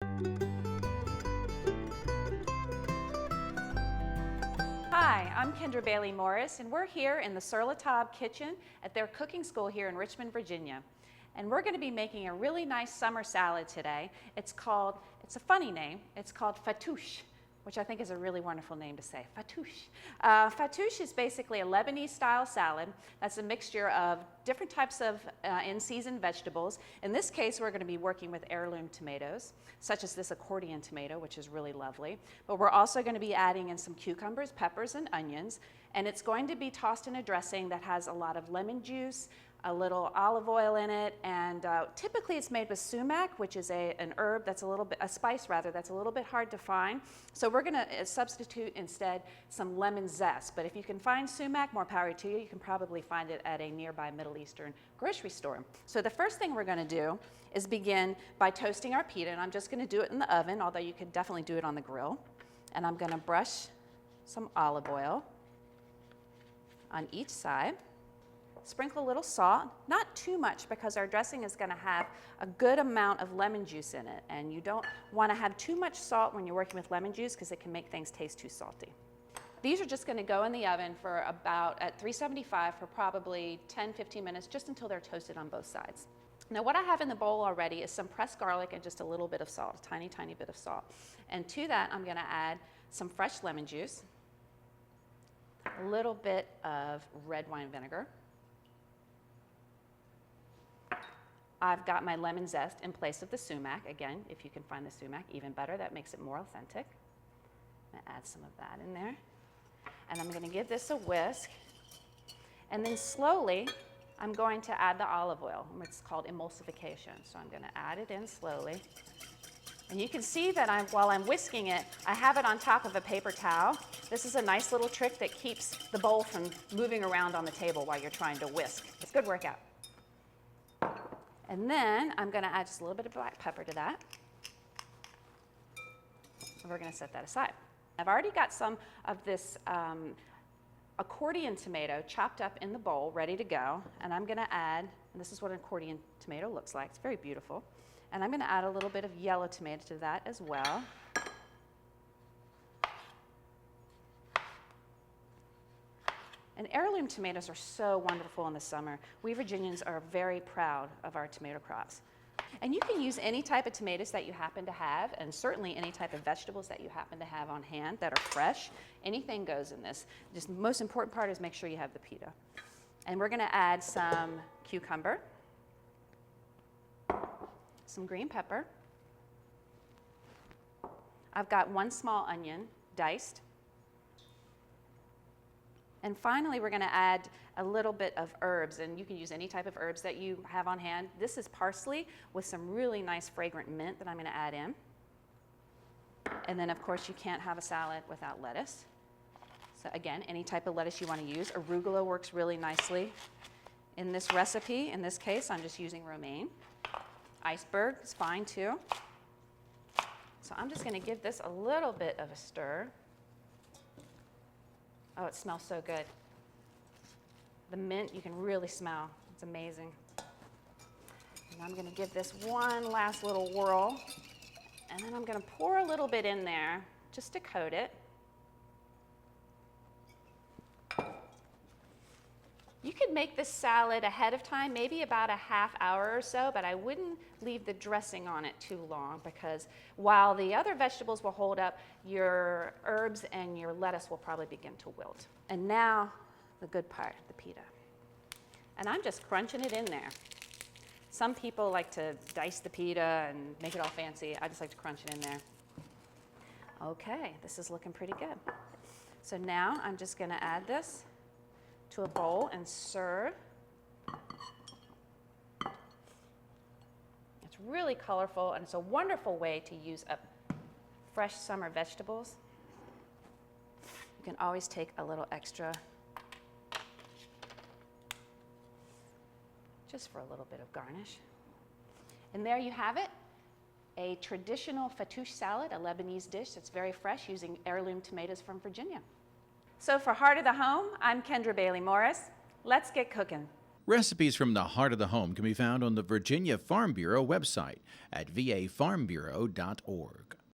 Hi, I'm Kendra Bailey Morris, and we're here in the Sur La Table kitchen at their cooking school here in Richmond, Virginia. And we're going to be making a really nice summer salad today. It's a funny name, it's called Fattoush, which I think is a really wonderful name to say, Fattoush. Fattoush is basically a Lebanese style salad that's a mixture of different types of in-season vegetables. In this case, we're going to be working with heirloom tomatoes, such as this accordion tomato, which is really lovely. But we're also going to be adding in some cucumbers, peppers, and onions. And it's going to be tossed in a dressing that has a lot of lemon juice, a little olive oil in it, and typically it's made with sumac, which is an herb that's a spice rather, that's a little bit hard to find. So we're gonna substitute instead some lemon zest. But if you can find sumac, more power to you. You can probably find it at a nearby Middle Eastern grocery store. So the first thing we're gonna do is begin by toasting our pita, and I'm just gonna do it in the oven, although you could definitely do it on the grill. And I'm gonna brush some olive oil on each side. Sprinkle a little salt, not too much because our dressing is going to have a good amount of lemon juice in it, and you don't want to have too much salt when you're working with lemon juice because it can make things taste too salty. These are just going to go in the oven for at 375 for probably 10-15 minutes, just until they're toasted on both sides. Now what I have in the bowl already is some pressed garlic and just a little bit of salt, a tiny, tiny bit of salt. And to that I'm going to add some fresh lemon juice, a little bit of red wine vinegar. I've got my lemon zest in place of the sumac. Again, if you can find the sumac, even better. That makes it more authentic. I'm going to add some of that in there. And I'm going to give this a whisk. And then slowly, I'm going to add the olive oil. It's called emulsification. So I'm going to add it in slowly. And you can see that while I'm whisking it, I have it on top of a paper towel. This is a nice little trick that keeps the bowl from moving around on the table while you're trying to whisk. It's a good workout. And then I'm going to add just a little bit of black pepper to that. And we're going to set that aside. I've already got some of this accordion tomato chopped up in the bowl, ready to go. And I'm going to add, and this is what an accordion tomato looks like. It's very beautiful. And I'm going to add a little bit of yellow tomato to that as well. And heirloom tomatoes are so wonderful in the summer. We Virginians are very proud of our tomato crops. And you can use any type of tomatoes that you happen to have, and certainly any type of vegetables that you happen to have on hand that are fresh. Anything goes in this. Just the most important part is make sure you have the pita. And we're going to add some cucumber, some green pepper. I've got one small onion diced. And finally, we're going to add a little bit of herbs, and you can use any type of herbs that you have on hand. This is parsley with some really nice fragrant mint that I'm going to add in. And then, of course, you can't have a salad without lettuce. So again, any type of lettuce you want to use. Arugula works really nicely in this recipe. In this case, I'm just using romaine. Iceberg is fine too. So I'm just going to give this a little bit of a stir. Oh, it smells so good. The mint, you can really smell. It's amazing. And I'm going to give this one last little whirl. And then I'm going to pour a little bit in there just to coat it. You could make this salad ahead of time, maybe about a half hour or so, but I wouldn't leave the dressing on it too long because while the other vegetables will hold up, your herbs and your lettuce will probably begin to wilt. And now, the good part, the pita. And I'm just crunching it in there. Some people like to dice the pita and make it all fancy. I just like to crunch it in there. Okay, this is looking pretty good. So now I'm just going to add this to a bowl and serve. It's really colorful, and it's a wonderful way to use up fresh summer vegetables. You can always take a little extra just for a little bit of garnish. And there you have it, a traditional fattoush salad, a Lebanese dish that's very fresh using heirloom tomatoes from Virginia. So for Heart of the Home, I'm Kendra Bailey Morris. Let's get cooking. Recipes from the heart of the home can be found on the Virginia Farm Bureau website at vafarmbureau.org.